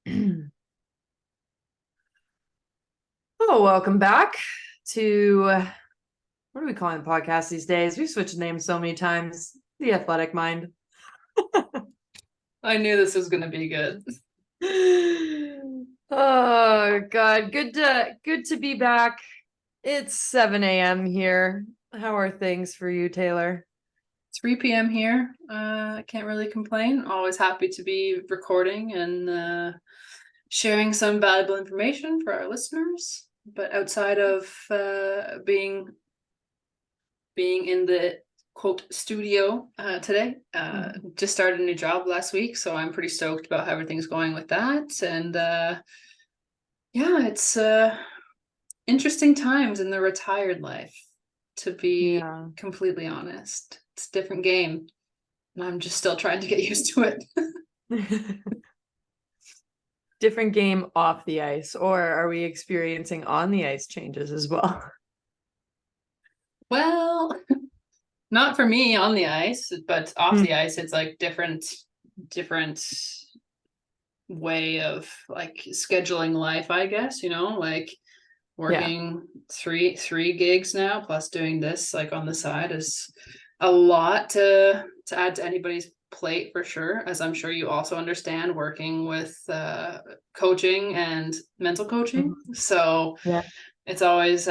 Oh, welcome back to what are we calling the podcast these days? We've switched names so many times. The Athletic Mind. I knew this was going to be good. Oh God, good to be back. It's 7 a.m. here. How are things for you, Taylor? 3 p.m. here. I can't really complain. Always happy to be recording and sharing some valuable information for our listeners. But outside of being in the quote studio today, just started a new job last week, so I'm pretty stoked about how everything's going with that. And yeah, it's interesting times in the retired life, to be Yeah. completely honest. It's a different game, and I'm just still trying to get used to it. Different game off the ice, or are we experiencing on the ice changes as well? Well, not for me on the ice, but off the ice, it's like different way of like scheduling life, I guess, like Yeah. working three gigs now, plus doing this like on the side is a lot to add to anybody's plate, for sure, as I'm sure you also understand, working with coaching and mental coaching. Mhm. So Yeah. it's always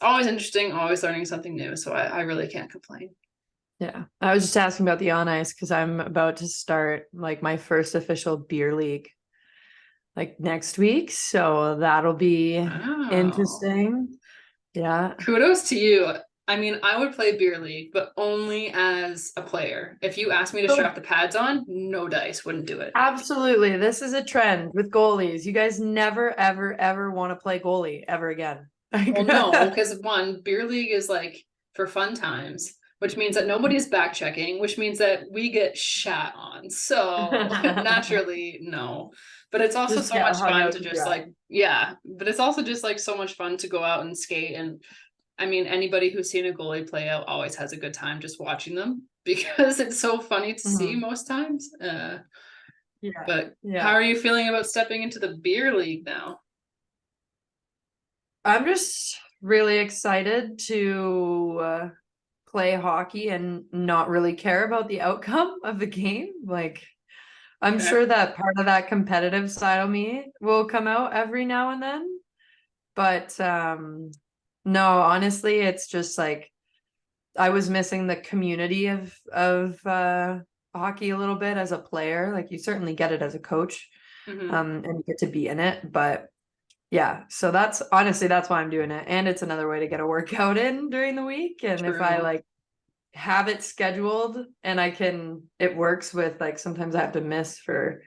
interesting, always learning something new, so I really can't complain. Yeah. I was just asking about the on ice because I'm about to start like my first official beer league like next week. So that'll be Wow, interesting. Yeah. kudos to you. I mean, I would play beer league, but only as a player. If you asked me to So strap the pads on, no dice, wouldn't do it. absolutely. This is a trend with goalies. You guys never, ever, ever want to play goalie ever again. Well, no, because one, beer league is like for fun times, which means that nobody's back checking, which means that we get shat on. So naturally, no. But it's also Just so get much hung fun out to to just dry. like, yeah, but it's also just like so much fun to go out and skate. And I mean, anybody who's seen a goalie play out always has a good time just watching them because it's so funny to see Mhm. most times. Yeah. But how Yeah. are you feeling about stepping into the beer league now? I'm just really excited to play hockey and not really care about the outcome of the game. Like, I'm Okay. sure that part of that competitive side of me will come out every now and then. But no, honestly, it's just like I was missing the community of hockey a little bit as a player. Like you certainly get it as a coach, Mm-hmm. and you get to be in it. But yeah, so that's honestly that's why I'm doing it. And it's another way to get a workout in during the week. And if I True. like have it scheduled and it works with like sometimes I have to miss for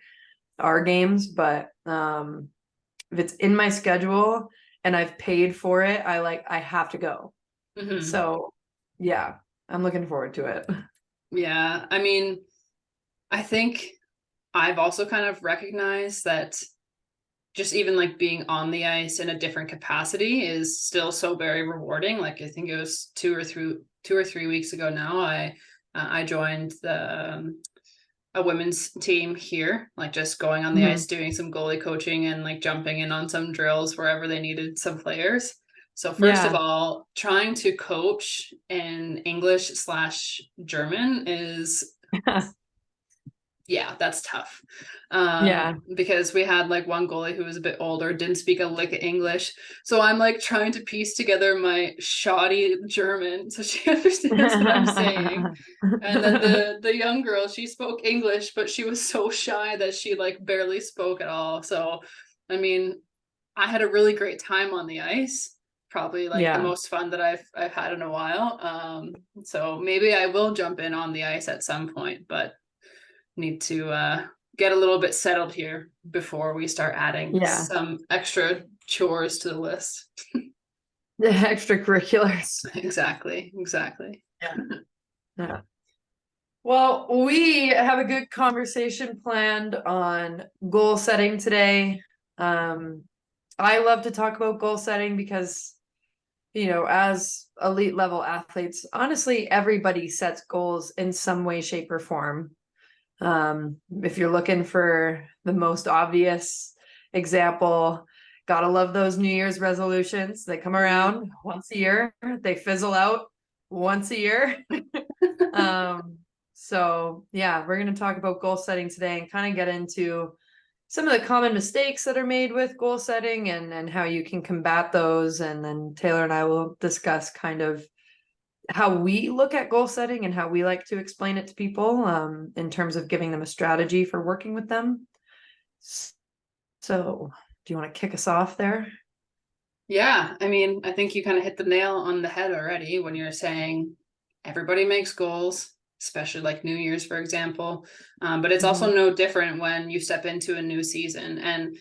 our games, but if it's in my schedule and I've paid for it, I have to go. Mm-hmm. So yeah, I'm looking forward to it. Yeah. I mean, I think I've also kind of recognized that just even like being on the ice in a different capacity is still so very rewarding. Like I think it was 2 or 3 weeks ago now, I joined the a women's team here, like just going on the Mhm. ice, doing some goalie coaching and like jumping in on some drills wherever they needed some players. So first of Yeah. all, trying to coach in English/German is, yeah, that's tough. Yeah. Because we had like one goalie who was a bit older, didn't speak a lick of English. So I'm like trying to piece together my shoddy German so she understands what I'm saying. And then the young girl, she spoke English, but she was so shy that she like barely spoke at all. So I mean, I had a really great time on the ice. Probably like the Yeah. most fun that I've had in a while. So maybe I will jump in on the ice at some point, but need to get a little bit settled here before we start adding Yeah. some extra chores to the list. The extracurriculars. Exactly. Yeah. Yeah. Well, we have a good conversation planned on goal setting today. Um, I love to talk about goal setting because, as elite level athletes, honestly, everybody sets goals in some way, shape, or form. If you're looking for the most obvious example, gotta love those New Year's resolutions. They come around once a year, they fizzle out once a year. So yeah, we're going to talk about goal setting today and kind of get into some of the common mistakes that are made with goal setting and how you can combat those. And then Taylor and I will discuss kind of how we look at goal setting and how we like to explain it to people, in terms of giving them a strategy for working with them. So do you want to kick us off there? Yeah, I mean, I think you kind of hit the nail on the head already when you're saying everybody makes goals, especially like New Year's, for example. But it's also no different when you step into a new season. And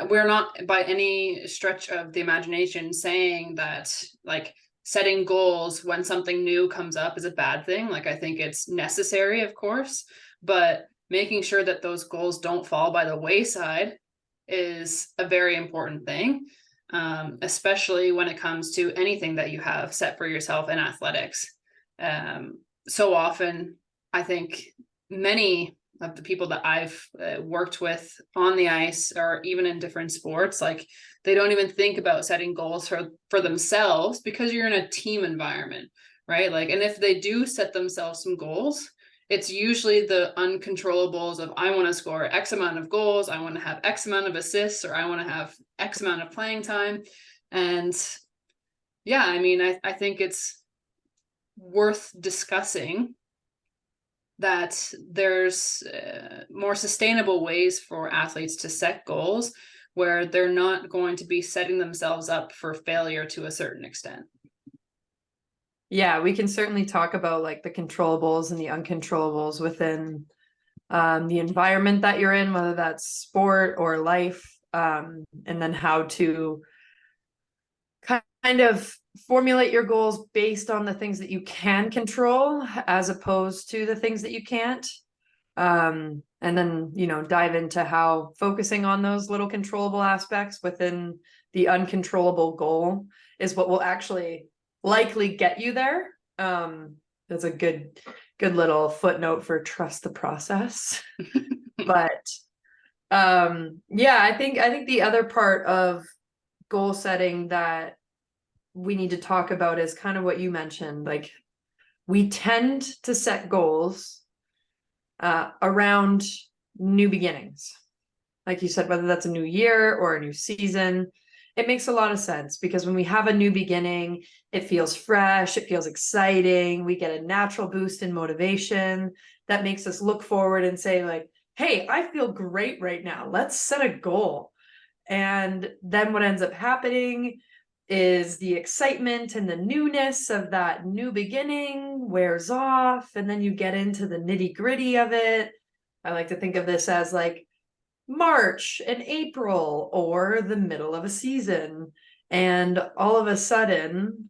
we're not by any stretch of the imagination saying that like setting goals when something new comes up is a bad thing. Like, I think it's necessary, of course, but making sure that those goals don't fall by the wayside is a very important thing, especially when it comes to anything that you have set for yourself in athletics. So often, I think many of the people that I've worked with on the ice or even in different sports, like they don't even think about setting goals for themselves because you're in a team environment, right? Like, and if they do set themselves some goals, it's usually the uncontrollables of I want to score X amount of goals, I want to have X amount of assists, or I want to have X amount of playing time. And yeah, I mean, I think it's worth discussing that there's more sustainable ways for athletes to set goals where they're not going to be setting themselves up for failure to a certain extent. Yeah, we can certainly talk about like the controllables and the uncontrollables within the environment that you're in, whether that's sport or life, and then how to kind of formulate your goals based on the things that you can control as opposed to the things that you can't. And then, dive into how focusing on those little controllable aspects within the uncontrollable goal is what will actually likely get you there. That's a good little footnote for trust the process. But yeah, I think the other part of goal setting that we need to talk about is kind of what you mentioned. Like, we tend to set goals around new beginnings. Like you said, whether that's a new year or a new season, it makes a lot of sense because when we have a new beginning, it feels fresh, it feels exciting, we get a natural boost in motivation that makes us look forward and say like, hey, I feel great right now, let's set a goal. And then what ends up happening is the excitement and the newness of that new beginning wears off, and then you get into the nitty-gritty of it. I like to think of this as like March and April or the middle of a season, and all of a sudden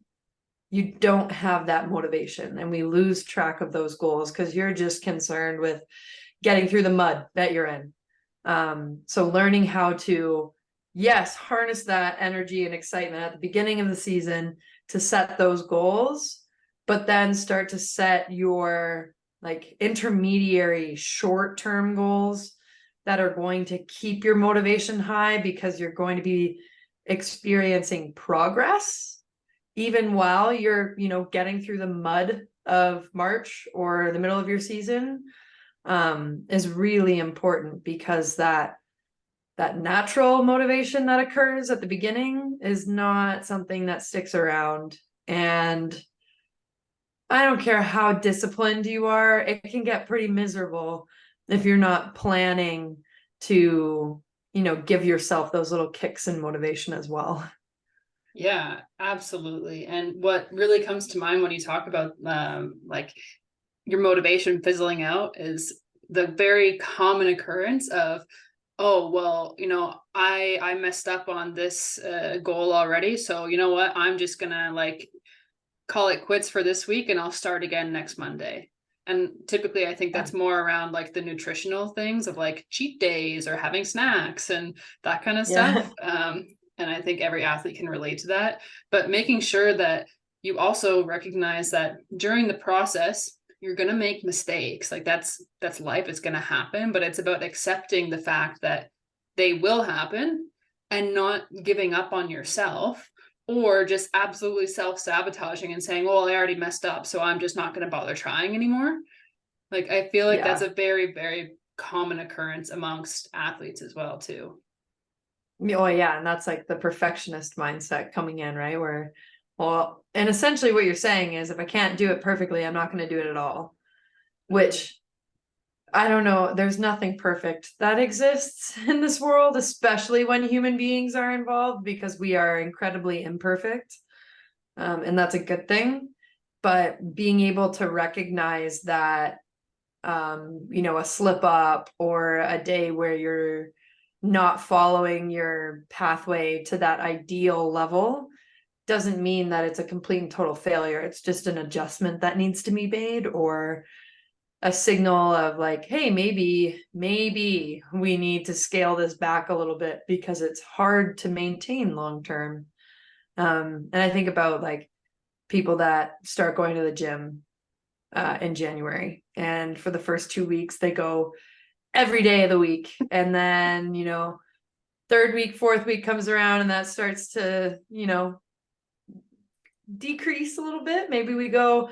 you don't have that motivation and we lose track of those goals because you're just concerned with getting through the mud that you're in. So learning how to, yes, harness that energy and excitement at the beginning of the season to set those goals, but then start to set your like intermediary short-term goals that are going to keep your motivation high because you're going to be experiencing progress even while you're, getting through the mud of March or the middle of your season, is really important because that natural motivation that occurs at the beginning is not something that sticks around. And I don't care how disciplined you are, it can get pretty miserable if you're not planning to, give yourself those little kicks and motivation as well. Yeah, absolutely. And what really comes to mind when you talk about like your motivation fizzling out is the very common occurrence of, oh, well, I messed up on this goal already, so you know what, I'm just gonna like call it quits for this week and I'll start again next Monday. And typically I think that's more around like the nutritional things of like cheat days or having snacks and that kind of stuff. And I think every athlete can relate to that, but making sure that you also recognize that during the process, you're going to make mistakes. Like that's life. It's going to happen, but it's about accepting the fact that they will happen and not giving up on yourself, or just absolutely self-sabotaging and saying, well, I already messed up, so I'm just not going to bother trying anymore. Like, I feel like that's a very, very common occurrence amongst athletes as well, too. Oh yeah, and that's like the perfectionist mindset coming in, right? Where, well, and essentially what you're saying is if I can't do it perfectly, I'm not going to do it at all. Which I don't know, there's nothing perfect that exists in this world, especially when human beings are involved, because we are incredibly imperfect. And that's a good thing. But being able to recognize that, you know, a slip up or a day where you're not following your pathway to that ideal level doesn't mean that it's a complete and total failure. It's just an adjustment that needs to be made, or a signal of like, hey, maybe we need to scale this back a little bit because it's hard to maintain long term. And I think about like people that start going to the gym in January, and for the first 2 weeks they go every day of the week, and then, you know, third week, fourth week comes around and that starts to, you know, decrease a little bit. Maybe we go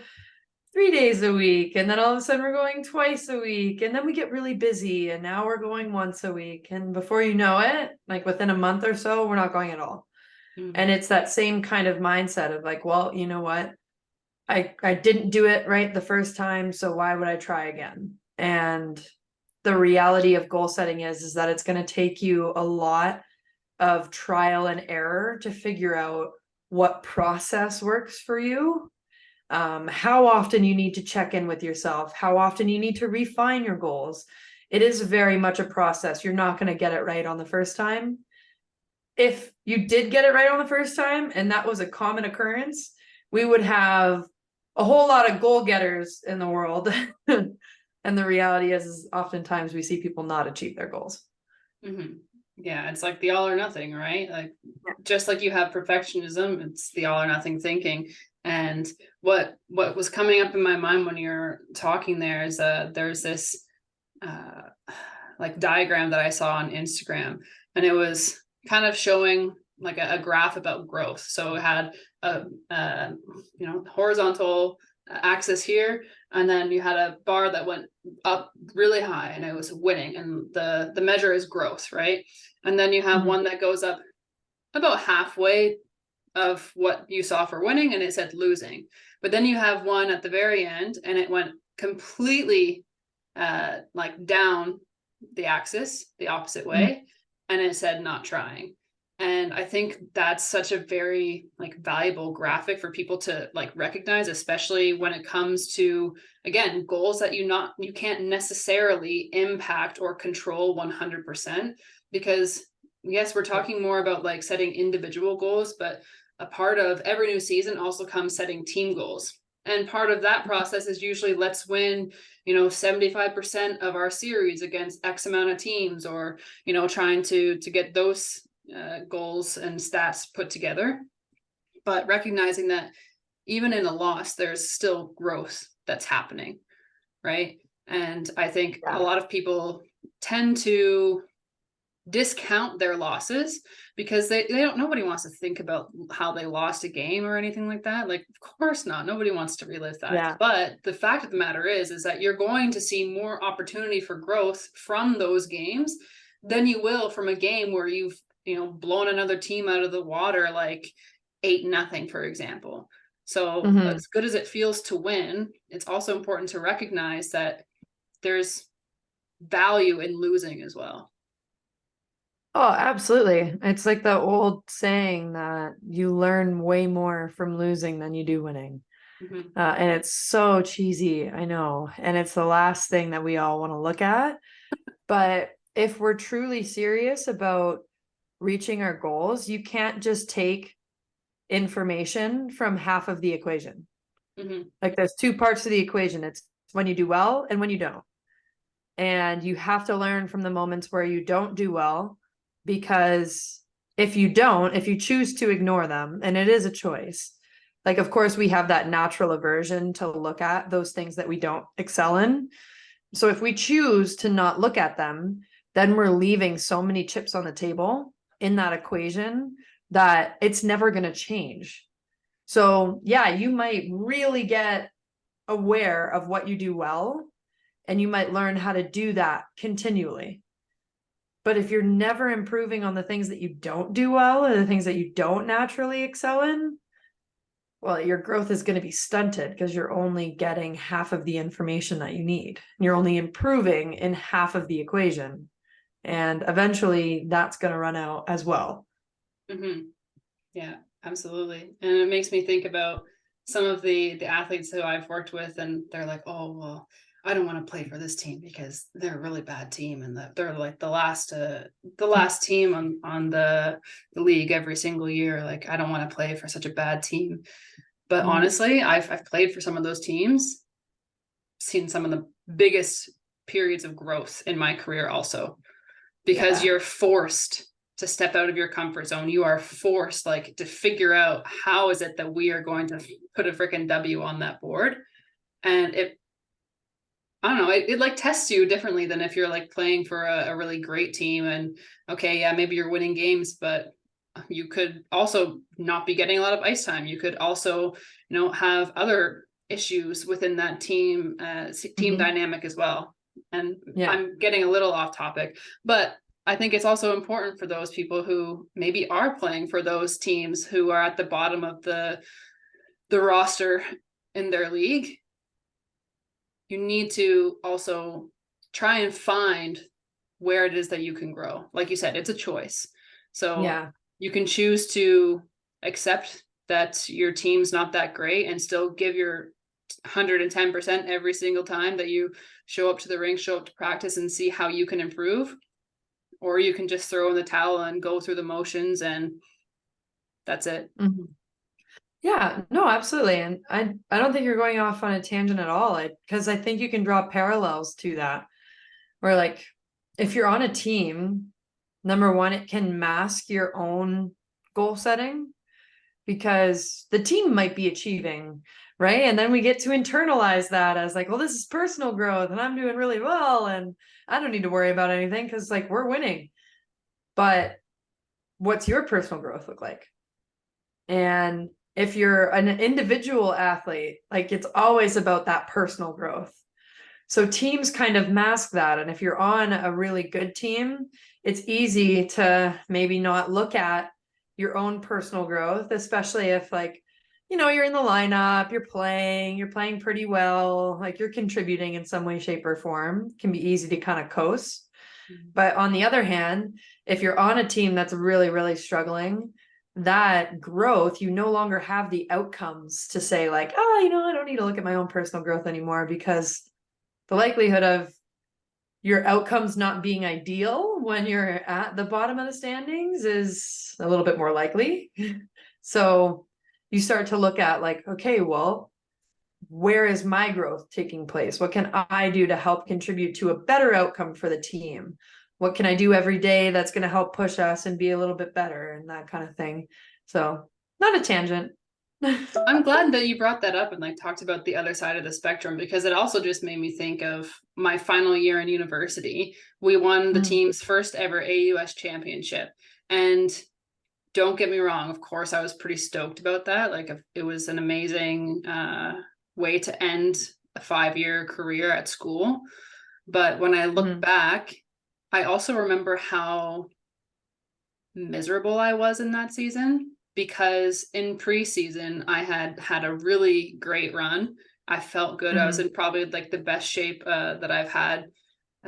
3 days a week, and then all of a sudden we're going twice a week, and then we get really busy and now we're going once a week, and before you know it, like within a month or so, we're not going at all. And it's that same kind of mindset of like, well, you know what, I didn't do it right the first time, so why would I try again? And the reality of goal setting is that it's going to take you a lot of trial and error to figure out what process works for you, how often you need to check in with yourself, how often you need to refine your goals. It is very much a process. You're not going to get it right on the first time. If you did get it right on the first time, and that was a common occurrence, we would have a whole lot of goal getters in the world. And the reality is oftentimes we see people not achieve their goals. Mm-hmm. Yeah, it's like the all or nothing, right? Like, just like you have perfectionism, it's the all or nothing thinking. And what was coming up in my mind when you're talking there is there's this like diagram that I saw on Instagram, and it was kind of showing like a graph about growth. So it had a you know, horizontal axis here, and then you had a bar that went up really high and it was winning, and the measure is growth, right? And then you have one that goes up about halfway of what you saw for winning, and it said losing. But then you have one at the very end and it went completely like down the axis the opposite way, and it said not trying. And I think that's such a very like valuable graphic for people to like recognize, especially when it comes to, again, goals that you can't necessarily impact or control 100%. Because yes, we're talking more about like setting individual goals, but a part of every new season also comes setting team goals. And part of that process is usually, let's win, you know, 75% of our series against X amount of teams, or, you know, trying to get those goals and stats put together. But recognizing that even in a loss, there's still growth that's happening, right? And I think a lot of people tend to discount their losses because they don't, nobody wants to think about how they lost a game or anything like that. Like, of course not, nobody wants to relive that. But the fact of the matter is that you're going to see more opportunity for growth from those games than you will from a game where you've, you know, blown another team out of the water, like 8-0, for example. So as good as it feels to win, it's also important to recognize that there's value in losing as well. Oh, absolutely. It's like the old saying that you learn way more from losing than you do winning. And it's so cheesy, I know. And it's the last thing that we all want to look at. But if we're truly serious about reaching our goals, you can't just take information from half of the equation. Like there's two parts to the equation. It's when you do well and when you don't. And you have to learn from the moments where you don't do well, because if you choose to ignore them, and it is a choice, Like, of course, we have that natural aversion to look at those things that we don't excel in. So if we choose to not look at them, then we're leaving so many chips on the table in that equation that it's never going to change. So yeah, you might really get aware of what you do well, and you might learn how to do that continually. But if you're never improving on the things that you don't do well, or the things that you don't naturally excel in, well, your growth is going to be stunted because you're only getting half of the information that you need. You're only improving in half of the equation. And eventually that's going to run out as well. Mm-hmm. Yeah, absolutely. And it makes me think about some of the athletes who I've worked with, and they're like, oh, well, I don't want to play for this team because they're a really bad team, and they're like the last team on the league every single year. Like, I don't want to play for such a bad team. But honestly, I've played for some of those teams, seen some of the biggest periods of growth in my career also, because you're forced to step out of your comfort zone. You are forced like to figure out how is it that we are going to put a freaking W on that board. And I don't know, it like tests you differently than if you're like playing for a really great team, and okay, yeah, maybe you're winning games, but you could also not be getting a lot of ice time. You could also, have other issues within that team dynamic as well. And I'm getting a little off topic, but I think it's also important for those people who maybe are playing for those teams who are at the bottom of the roster in their league. You need to also try and find where it is that you can grow. Like you said, it's a choice. So you can choose to accept that your team's not that great and still give your 110% every single time that you show up to the rink, show up to practice, and see how you can improve. Or you can just throw in the towel and go through the motions, and that's it. Mm-hmm. Yeah, no, absolutely. And I don't think you're going off on a tangent at all. Because I think you can draw parallels to that. Where like, if you're on a team, number one, it can mask your own goal setting because the team might be achieving, right? And then we get to internalize that as like, well, this is personal growth and I'm doing really well and I don't need to worry about anything because like we're winning. But what's your personal growth look like? And if you're an individual athlete, like it's always about that personal growth. So teams kind of mask that. And if you're on a really good team, it's easy to maybe not look at your own personal growth, especially if like, you're in the lineup, you're playing pretty well, like you're contributing in some way, shape, or form. It can be easy to kind of coast. But on the other hand, if you're on a team that's really, really struggling, that growth, you no longer have the outcomes to say like, oh, I don't need to look at my own personal growth anymore, because the likelihood of your outcomes not being ideal when you're at the bottom of the standings is a little bit more likely. So you start to look at like, okay, well, where is my growth taking place? What can I do to help contribute to a better outcome for the team? What can I do every day that's going to help push us and be a little bit better and that kind of thing? So not a tangent. I'm glad that you brought that up and like talked about the other side of the spectrum, because it also just made me think of my final year in university. We won the team's first ever AUS championship. And don't get me wrong, of course, I was pretty stoked about that. Like it was an amazing way to end a 5-year career at school. But when I look back, I also remember how miserable I was in that season, because in preseason I had a really great run. I felt good. I was in probably like the best shape that I've had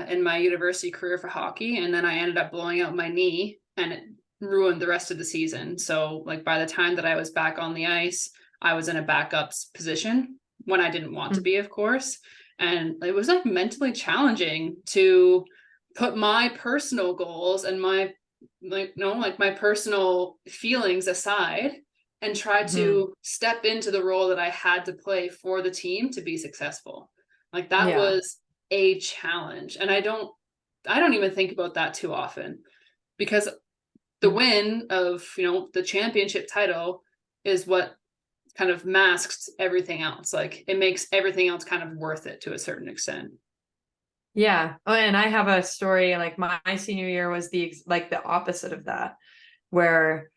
in my university career for hockey. And then I ended up blowing out my knee and it ruined the rest of the season. So like by the time that I was back on the ice, I was in a backups position when I didn't want to be, of course. And it was like mentally challenging to put my personal goals and my my personal feelings aside and try to step into the role that I had to play for the team to be successful. Like that was a challenge. And I don't even think about that too often, because the win of, the championship title is what kind of masks everything else. Like it makes everything else kind of worth it to a certain extent. Yeah. Oh, and I have a story, like my senior year was like the opposite of that, where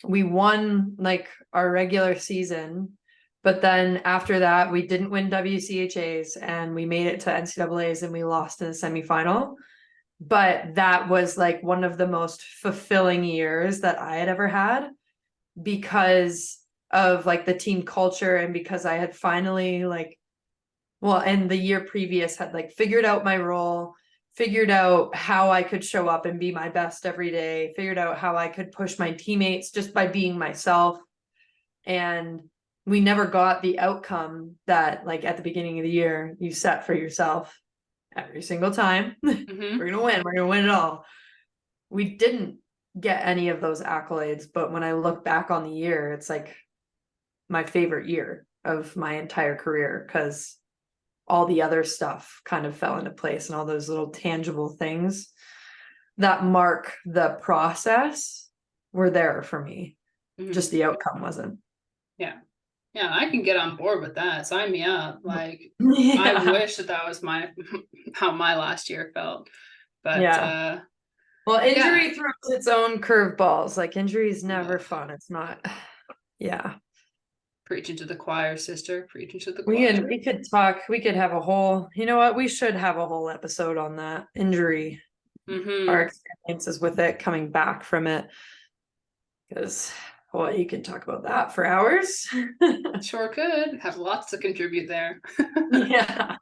we won like our regular season, but then after that we didn't win WCHAs and we made it to NCAAs and we lost in the semifinal. But that was like one of the most fulfilling years that I had ever had because of like the team culture and because I had finally like, well, and the year previous had like figured out my role, figured out how I could show up and be my best every day, figured out how I could push my teammates just by being myself. And we never got the outcome that like at the beginning of the year you set for yourself every single time. Mm-hmm. We're gonna win it all. We didn't get any of those accolades, but when I look back on the year, it's like my favorite year of my entire career because all the other stuff kind of fell into place and all those little tangible things that mark the process were there for me. Mm-hmm. Just the outcome wasn't. Yeah. Yeah, I can get on board with that. Sign me up. Like Yeah. I wish that was my how my last year felt. But yeah. Well, injury throws its own curveballs. Like injury is never fun. It's not. Yeah. Preaching to the choir, sister. Preaching to the choir. We could talk. We could have a whole. You know what? We should have a whole episode on that injury. Our experiences with it, coming back from it, because well, you can talk about that for hours. Sure could have lots to contribute there. Yeah.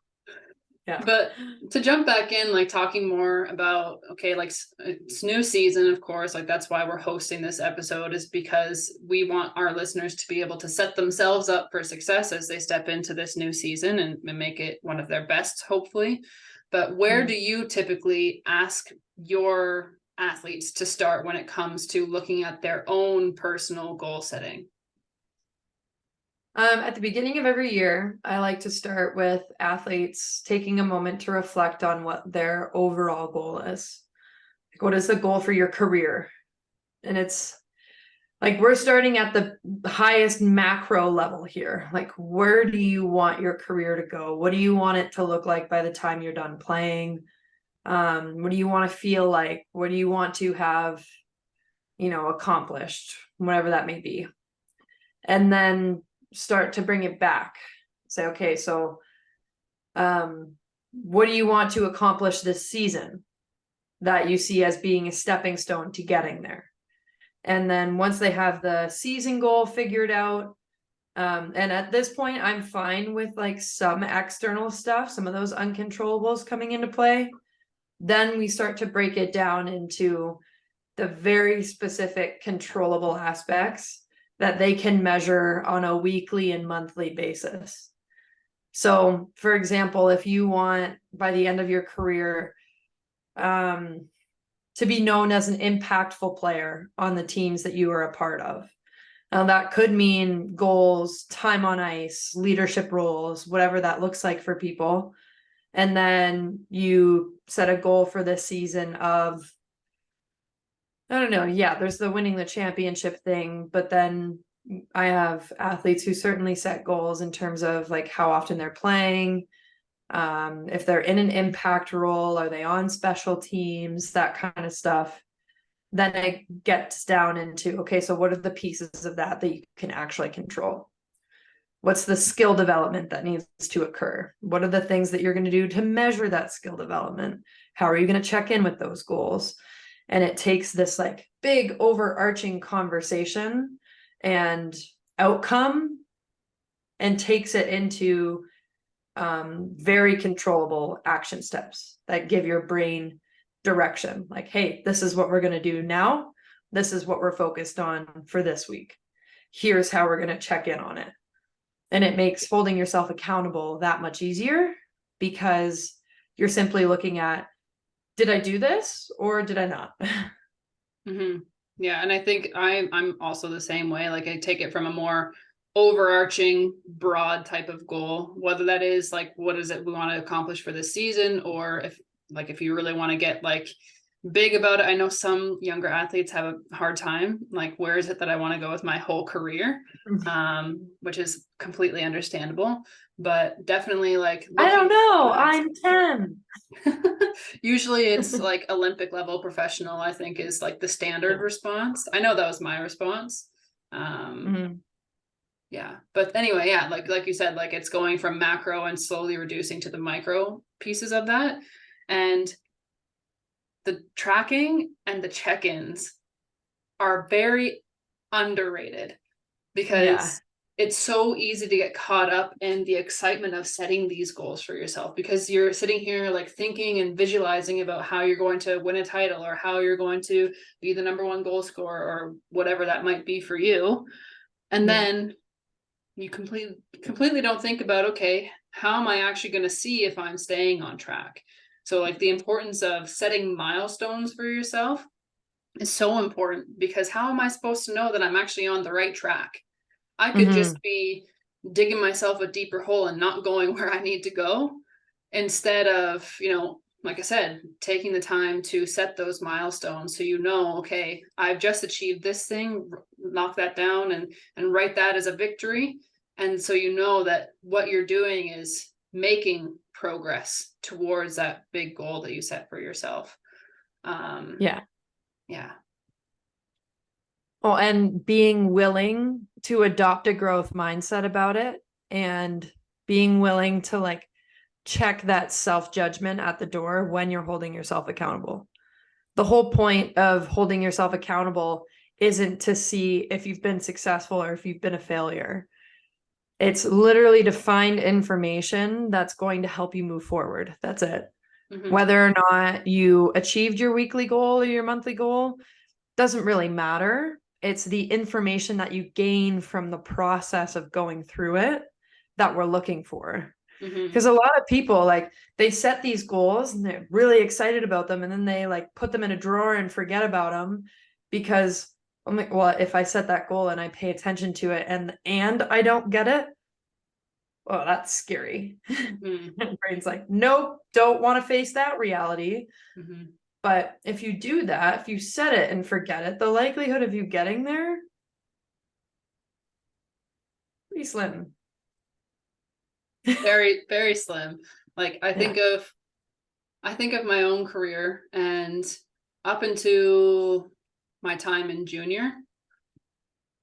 Yeah. But to jump back in, like talking more about, okay, like it's new season, of course, like that's why we're hosting this episode, is because we want our listeners to be able to set themselves up for success as they step into this new season and make it one of their best, hopefully. But where do you typically ask your athletes to start when it comes to looking at their own personal goal setting? At the beginning of every year, I like to start with athletes taking a moment to reflect on what their overall goal is. Like, what is the goal for your career? And it's like we're starting at the highest macro level here. Like, where do you want your career to go? What do you want it to look like by the time you're done playing? What do you want to feel like? What do you want to have, accomplished, whatever that may be? And then start to bring it back. Say, okay, so what do you want to accomplish this season that you see as being a stepping stone to getting there? And then once they have the season goal figured out, and at this point, I'm fine with like some external stuff, some of those uncontrollables coming into play. Then we start to break it down into the very specific controllable aspects that they can measure on a weekly and monthly basis. So, for example, if you want by the end of your career to be known as an impactful player on the teams that you are a part of, that could mean goals, time on ice, leadership roles, whatever that looks like for people. And then you set a goal for this season of, I don't know. Yeah, there's the winning the championship thing, but then I have athletes who certainly set goals in terms of like how often they're playing, if they're in an impact role, are they on special teams, that kind of stuff. Then it gets down into, okay, so what are the pieces of that you can actually control? What's the skill development that needs to occur? What are the things that you're going to do to measure that skill development? How are you going to check in with those goals? And it takes this like big overarching conversation and outcome and takes it into very controllable action steps that give your brain direction. Like, hey, this is what we're going to do now. This is what we're focused on for this week. Here's how we're going to check in on it. And it makes holding yourself accountable that much easier because you're simply looking at, did I do this or did I not? Mm-hmm. Yeah. And I think I'm also the same way. Like I take it from a more overarching, broad type of goal, whether that is like, what is it we want to accomplish for this season? Or if you really want to get like big about it. I know some younger athletes have a hard time, like, where is it that I want to go with my whole career? Which is completely understandable, but definitely like I don't looking know. at I'm 10. usually it's like Olympic level professional, I think, is like the standard Yeah. response. I know that was my response. Mhm. Yeah, but anyway, yeah, like you said, like it's going from macro and slowly reducing to the micro pieces of that. And the tracking and the check-ins are very underrated, Yeah. because it's so easy to get caught up in the excitement of setting these goals for yourself, because you're sitting here like thinking and visualizing about how you're going to win a title, or how you're going to be the number one goal scorer, or whatever that might be for you. And Yeah. then you completely don't think about, okay, how am I actually going to see if I'm staying on track? So like the importance of setting milestones for yourself is so important, because how am I supposed to know that I'm actually on the right track? I could Hmm. just be digging myself a deeper hole and not going where I need to go, instead of, like I said, taking the time to set those milestones, so okay, I've just achieved this thing, knock that down and write that as a victory. And so that what you're doing is making progress towards that big goal that you set for yourself. Yeah. Yeah. Well, and being willing to adopt a growth mindset about it, and being willing to like check that self-judgment at the door when you're holding yourself accountable. The whole point of holding yourself accountable isn't to see if you've been successful or if you've been a failure. It's literally to find information that's going to help you move forward. That's it. Mm-hmm. Whether or not you achieved your weekly goal or your monthly goal doesn't really matter. It's the information that you gain from the process of going through it that we're looking for. Mm-hmm. Because a lot of people, like, they set these goals and they're really excited about them, and then they like put them in a drawer and forget about them because, I'm like, well, if I set that goal and I pay attention to it and I don't get it, well, that's scary. Mm-hmm. And brain's like, nope, don't want to face that reality. Mm-hmm. But if you do that, if you set it and forget it, the likelihood of you getting there, pretty slim. Very, very slim. Like Yeah. I think of my own career, and up into my time in junior,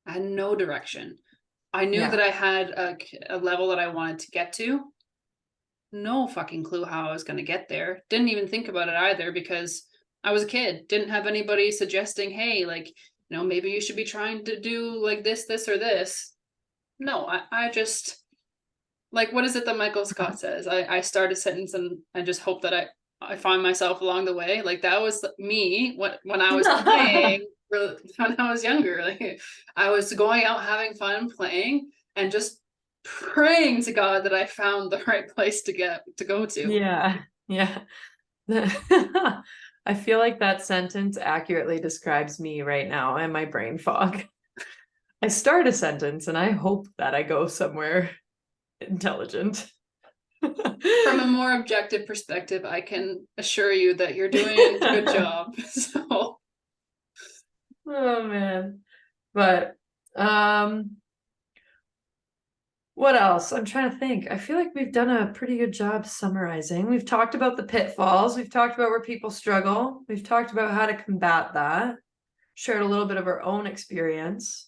I had no direction. I knew that Yeah. I had a level that I wanted to get to. No fucking clue how I was going to get there. Didn't even think about it either, because I was a kid. Didn't have anybody suggesting, hey, like, maybe you should be trying to do like this, or this. No, I just, like, what is it that Michael Scott says? I start a sentence and I just hope that I find myself along the way. Like, that was me when I was playing, when I was younger. Like, I was going out having fun playing and just praying to God that I found the right place to go to. Yeah. Yeah. I feel like that sentence accurately describes me right now and my brain fog. I start a sentence and I hope that I go somewhere intelligent. From a more objective perspective, I can assure you that you're doing a good job. So, Oh man. But what else? I'm trying to think. I feel like we've done a pretty good job summarizing. We've talked about the pitfalls. We've talked about where people struggle. We've talked about how to combat that. Shared a little bit of our own experience.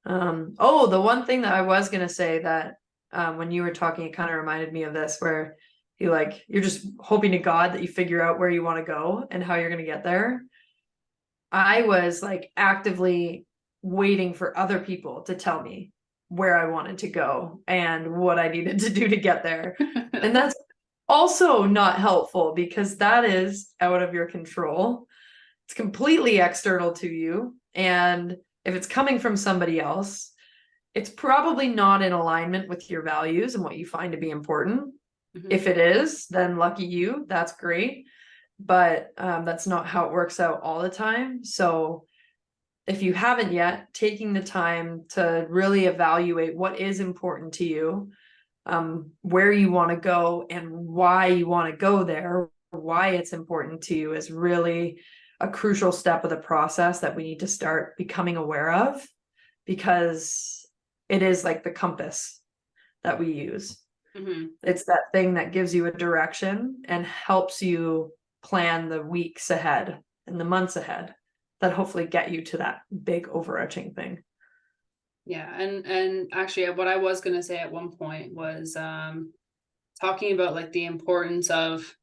Oh, the one thing that I was gonna say that when you were talking, it kind of reminded me of this, where you're just hoping to God that you figure out where you want to go and how you're gonna get there. I was like actively waiting for other people to tell me where I wanted to go and what I needed to do to get there. And that's also not helpful because that is out of your control. It's completely external to you. And if it's coming from somebody else, it's probably not in alignment with your values and what you find to be important. mm-hmm. If it is, then lucky you, that's great. But that's not how it works out all the time. So if you haven't yet, taking the time to really evaluate what is important to you, where you want to go and why you want to go there, why it's important to you is really a crucial step of the process that we need to start becoming aware of, because it is like the compass that we use. Mm-hmm. It's that thing that gives you a direction and helps you plan the weeks ahead and the months ahead that hopefully get you to that big overarching thing. Yeah, and actually what I was going to say at one point was talking about like the importance of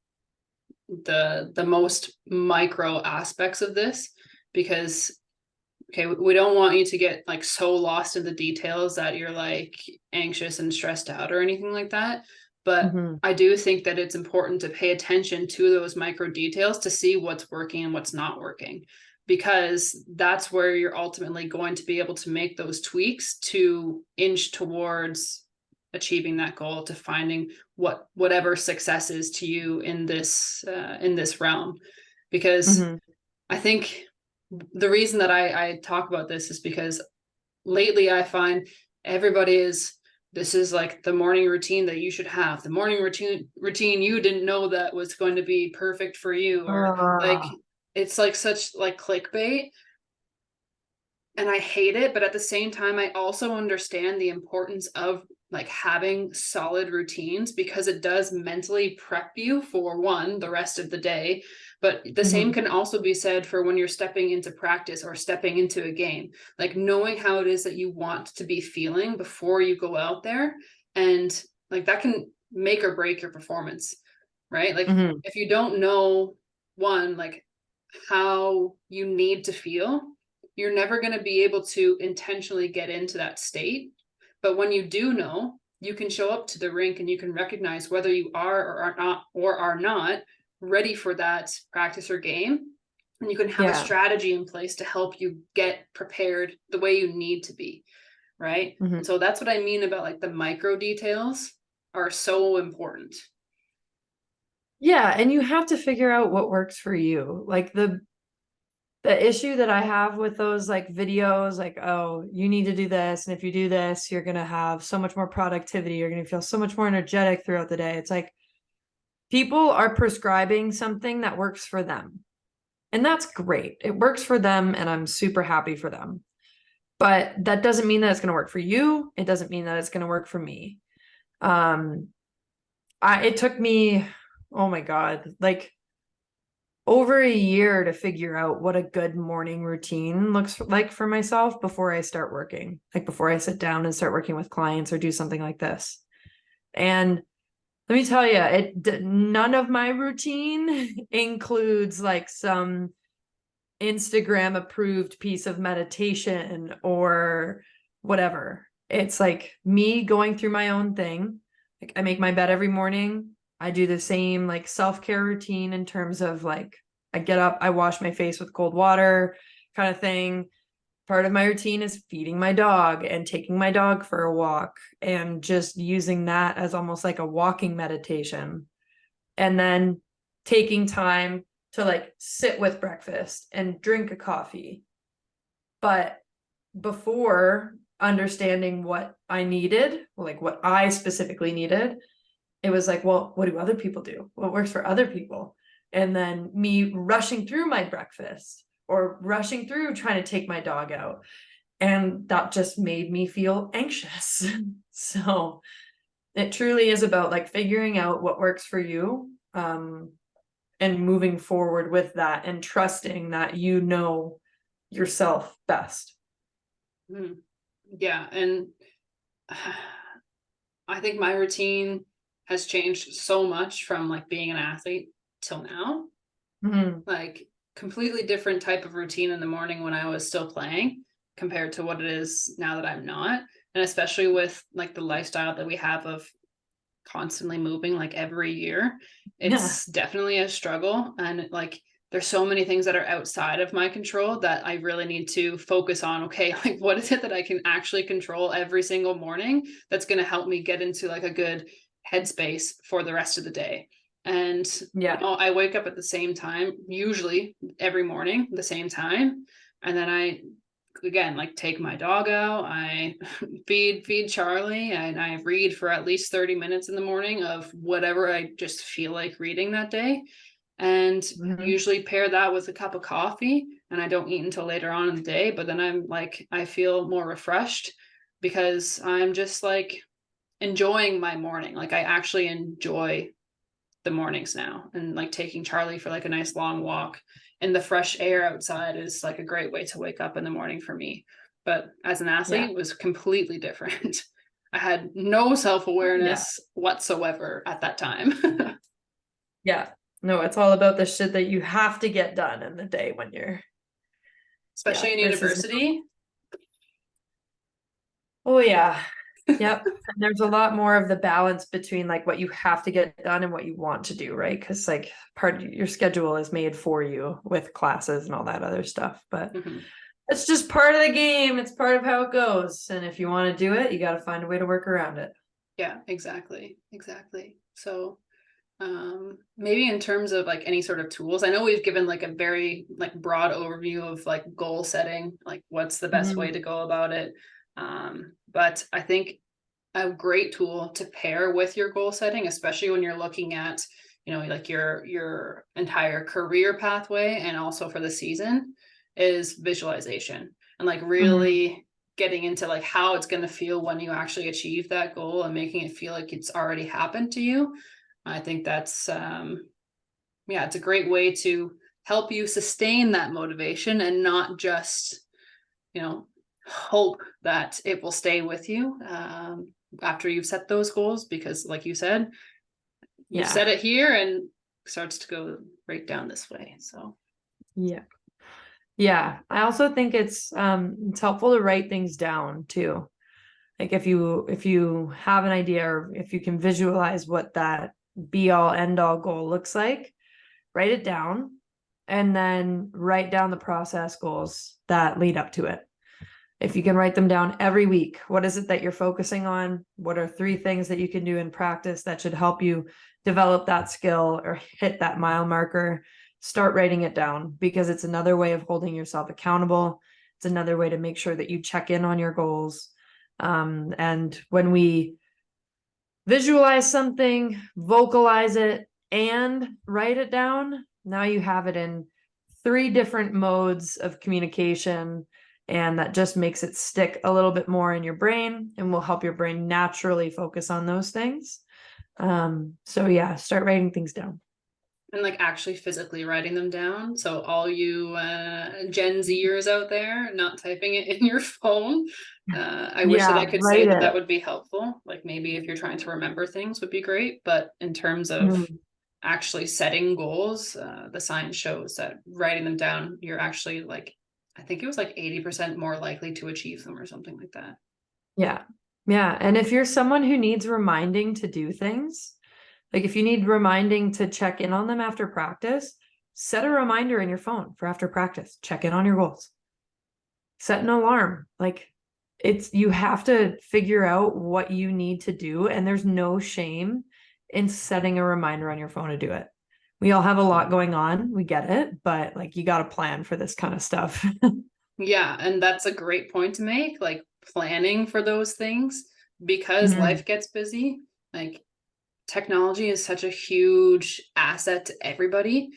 the most micro aspects of this, because okay, we don't want you to get like so lost in the details that you're like anxious and stressed out or anything like that, but I do think that it's important to pay attention to those micro details to see what's working and what's not working, because that's where you're ultimately going to be able to make those tweaks to inch towards achieving that goal, to finding whatever success is to you in this realm. Because I think the reason that I talk about this is because lately I find this is like the morning routine that you should have, the morning routine you didn't know that was going to be perfect for you, or like it's like such like clickbait, and I hate it. But at the same time, I also understand the importance of like having solid routines, because it does mentally prep you for one, the rest of the day. But the same can also be said for when you're stepping into practice or stepping into a game, like knowing how it is that you want to be feeling before you go out there. And like that can make or break your performance, right? Like if you don't know, one, like how you need to feel, you're never going to be able to intentionally get into that state. But when you do know, you can show up to the rink and you can recognize whether you are or are not ready for that practice or game. And you can have a strategy in place to help you get prepared the way you need to be. Right. And so that's what I mean about like the micro details are so important. Yeah, and you have to figure out what works for you. Like the issue that I have with those like videos, like, oh, you need to do this, and if you do this, you're gonna have so much more productivity, you're gonna feel so much more energetic throughout the day. It's like people are prescribing something that works for them. And that's great. It works for them, and I'm super happy for them. But that doesn't mean that it's gonna work for you. It doesn't mean that it's gonna work for me. It took me, oh my God, like over a year to figure out what a good morning routine looks like for myself before I start working, like before I sit down and start working with clients or do something like this. And let me tell you, none of my routine includes like some Instagram approved piece of meditation or whatever. It's like me going through my own thing. Like I make my bed every morning. I do the same like self-care routine in terms of like I get up, I wash my face with cold water kind of thing. Part of my routine is feeding my dog and taking my dog for a walk and just using that as almost like a walking meditation. And then taking time to like sit with breakfast and drink a coffee. But before understanding what I needed, like what I specifically needed, it was like, well, what do other people do? What works for other people? And then me rushing through my breakfast or rushing through trying to take my dog out. And that just made me feel anxious. So it truly is about like figuring out what works for you, and moving forward with that and trusting that you know yourself best. Yeah. And I think my routine has changed so much from like being an athlete till now. Like completely different type of routine in the morning when I was still playing compared to what it is now that I'm not. And especially with like the lifestyle that we have of constantly moving like every year, it's definitely a struggle. And like there's so many things that are outside of my control that I really need to focus on. Okay, like what is it that I can actually control every single morning that's going to help me get into like a good headspace for the rest of the day. And you know, I wake up at the same time, usually every morning, the same time. And then I again like take my dog out, I feed Charlie, and I read for at least 30 minutes in the morning of whatever I just feel like reading that day. and Mhm. usually pair that with a cup of coffee, and I don't eat until later on in the day, but then I'm like, I feel more refreshed because I'm just like enjoying my morning. Like I actually enjoy the mornings now, and like taking Charlie for like a nice long walk in the fresh air outside is like a great way to wake up in the morning for me. But as an Yeah. athlete, it was completely different. I had no Yeah. self-awareness whatsoever at that time. Yeah. No, it's all about the shit that you have to get done in the day when you're, yeah, Especially in versus, university. oh yeah. Yep. And there's a lot more of the balance between like what you have to get done and what you want to do, right? Because like part of your schedule is made for you with classes and all that other stuff. But Mhm. it's just part of the game. It's part of how it goes. And if you want to do it, you got to find a way to work around it. Yeah, exactly. So maybe in terms of like any sort of tools, I know we've given like a very like broad overview of like goal setting, like what's the best way Mhm. to go about it. But I think a great tool to pair with your goal setting, especially when you're looking at, you know, like your entire career pathway and also for the season, is visualization, and like Mhm. really getting into like how it's going to feel when you actually achieve that goal and making it feel like it's already happened to you. I think that's yeah, it's a great way to help you sustain that motivation and not just, you know, hope that it will stay with you after you've set those goals, because like you said, you Yeah. set it here and it starts to go right down this way. So Yeah. Yeah. I also think it's helpful to write things down too. Like if you have an idea or if you can visualize what that be all end all goal looks like, write it down and then write down the process goals that lead up to it. If you can write them down every week, what is it that you're focusing on? What are 3 things that you can do in practice that should help you develop that skill or hit that mile marker? Start writing it down because it's another way of holding yourself accountable. It's another way to make sure that you check in on your goals. And when we visualize something, vocalize it, and write it down, now you have it in 3 different modes of communication. And that just makes it stick a little bit more in your brain and will help your brain naturally focus on those things. So yeah, start writing things down. and like actually physically writing them down. So all you Gen Zers out there, not typing it in your phone. I wish that I Yeah, could say write that that it. would be helpful. Like maybe if you're trying to remember things would be great. But in terms of Mm, actually setting goals, the science shows that writing them down, you're actually like, I think it was like 80% more likely to achieve them or something like that. yeah. Yeah. And if you're someone who needs reminding to do things, like if you need reminding to check in on them after practice, set a reminder in your phone for after practice. Check in on your goals. Set an alarm. Like it's you have to figure out what you need to do, and there's no shame in setting a reminder on your phone to do it. We all have a lot going on. We get it, but like you got to plan for this kind of stuff. Yeah, and that's a great point to make, like planning for those things, because Mhm. life gets busy. Like technology is such a huge asset to everybody.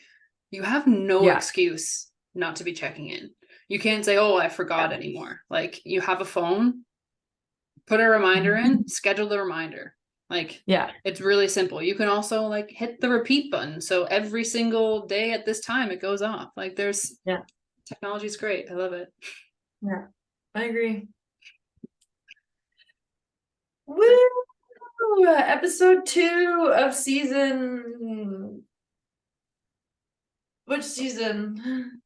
You have no Yeah. excuse not to be checking in. You can't say, "Oh, I forgot" Yeah. anymore. Like you have a phone, put a reminder in, schedule the reminder. Like Yeah. it's really simple. You can also like hit the repeat button. So every single day at this time it goes off. Like there's Yeah. technology's great. I love it. Yeah. I agree. Woo! Episode 2 of season. Which season?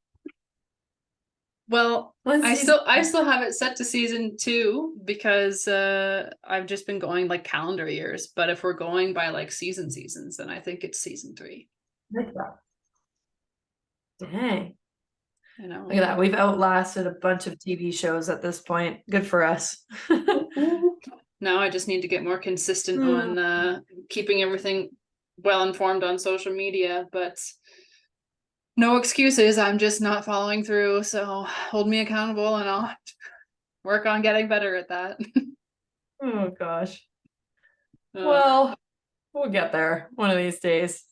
Well, What season? I still have it set to season 2 because I've just been going like calendar years. But if we're going by like seasons, then I think it's season 3. Dang. You know. Look at that. We've outlasted a bunch of TV shows at this point. Good for us. Now I just need to get more consistent Hmm. on keeping everything well informed on social media, but no excuses. I'm just not following through. So hold me accountable and I'll work on getting better at that. Oh gosh. uh, Well, we'll get there one of these days.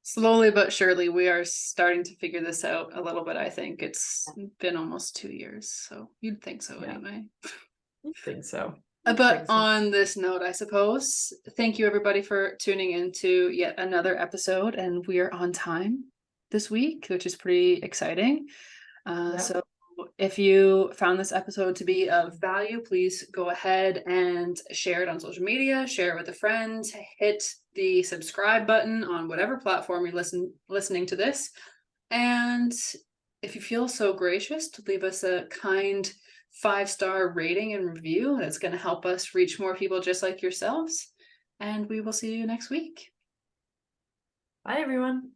Slowly but surely, we are starting to figure this out a little bit. I think it's been almost 2 years, so you'd think so Yeah. anyway. I think so. But on this note, I suppose, thank you everybody for tuning into yet another episode, and we are on time this week, which is pretty exciting. So if you found this episode to be of value, please go ahead and share it on social media, share it with a friend, hit the subscribe button on whatever platform you're listening to this. And if you feel so gracious to leave us a kind 5-star rating and review, that's going to help us reach more people just like yourselves. And we will see you next week. Bye, everyone.